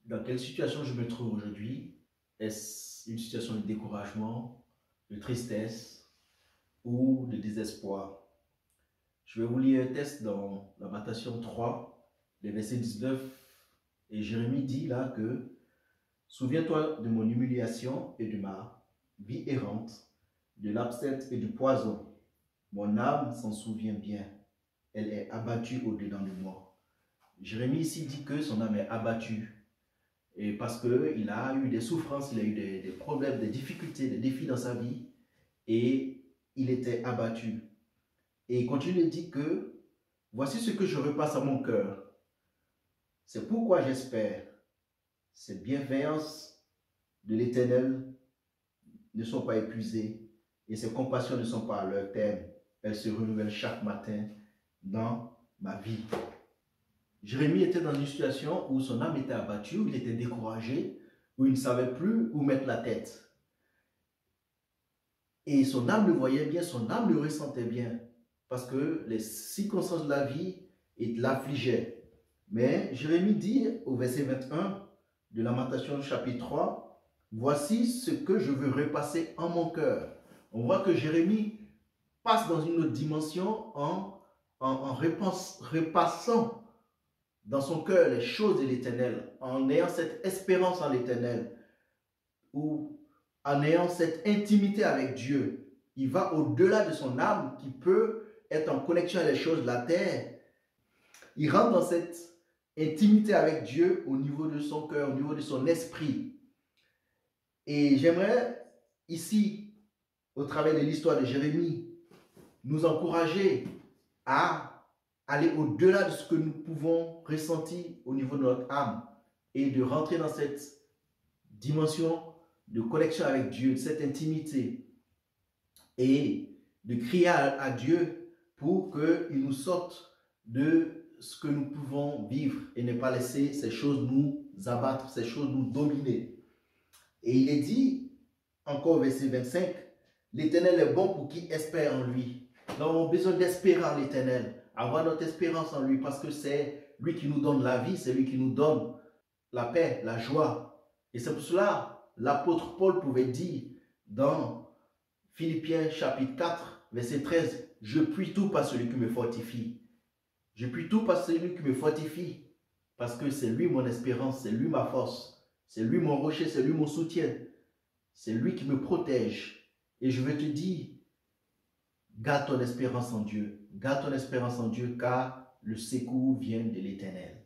Dans quelle situation je me trouve aujourd'hui? Est-ce une situation de découragement, de tristesse ou de désespoir? Je vais vous lire un texte dans Lamentation 3, les versets 19. Et Jérémie dit là que souviens-toi de mon humiliation et de ma vie errante, de l'absinthe et du poison. Mon âme s'en souvient bien. Elle est abattue au-dedans de moi. Jérémie ici dit que son âme est abattue. Et parce qu'il a eu des souffrances, il a eu des problèmes, des difficultés, des défis dans sa vie. Et il était abattu. Et il continue de dire que voici ce que je repasse à mon cœur. C'est pourquoi j'espère. Ces bienveillances de l'Éternel ne sont pas épuisées et ses compassions ne sont pas à leur terme. Elles se renouvellent chaque matin dans ma vie. Jérémie était dans une situation où son âme était abattue, où il était découragé, où il ne savait plus où mettre la tête. Et son âme le voyait bien, son âme le ressentait bien, parce que les circonstances de la vie l'affligeaient. Mais Jérémie dit au verset 21 de Lamentation chapitre 3, « Voici ce que je veux repasser en mon cœur. » On voit que Jérémie passe dans une autre dimension en repassant dans son cœur les choses de l'Éternel, en ayant cette espérance en l'Éternel, ou en ayant cette intimité avec Dieu. Il va au-delà de son âme qui peut être en connexion avec les choses de la terre. Il rentre dans cette intimité avec Dieu au niveau de son cœur, au niveau de son esprit. Et j'aimerais ici, au travers de l'histoire de Jérémie, nous encourager à aller au-delà de ce que nous pouvons ressentir au niveau de notre âme et de rentrer dans cette dimension de connexion avec Dieu, cette intimité, et de crier à Dieu pour qu'il nous sorte de ce que nous pouvons vivre et ne pas laisser ces choses nous abattre, ces choses nous dominer. Et il est dit, encore au verset 25, « L'Éternel est bon pour qui espère en lui. » Nous avons besoin d'espérer en l'Éternel, avoir notre espérance en lui, parce que c'est lui qui nous donne la vie, c'est lui qui nous donne la paix, la joie. Et c'est pour cela, l'apôtre Paul pouvait dire dans Philippiens chapitre 4, verset 13, « Je puis tout par celui qui me fortifie. » Je puis tout par celui qui me fortifie, parce que c'est lui mon espérance, c'est lui ma force, c'est lui mon rocher, c'est lui mon soutien, c'est lui qui me protège. Et je veux te dire, garde ton espérance en Dieu, garde ton espérance en Dieu, car le secours vient de l'Éternel.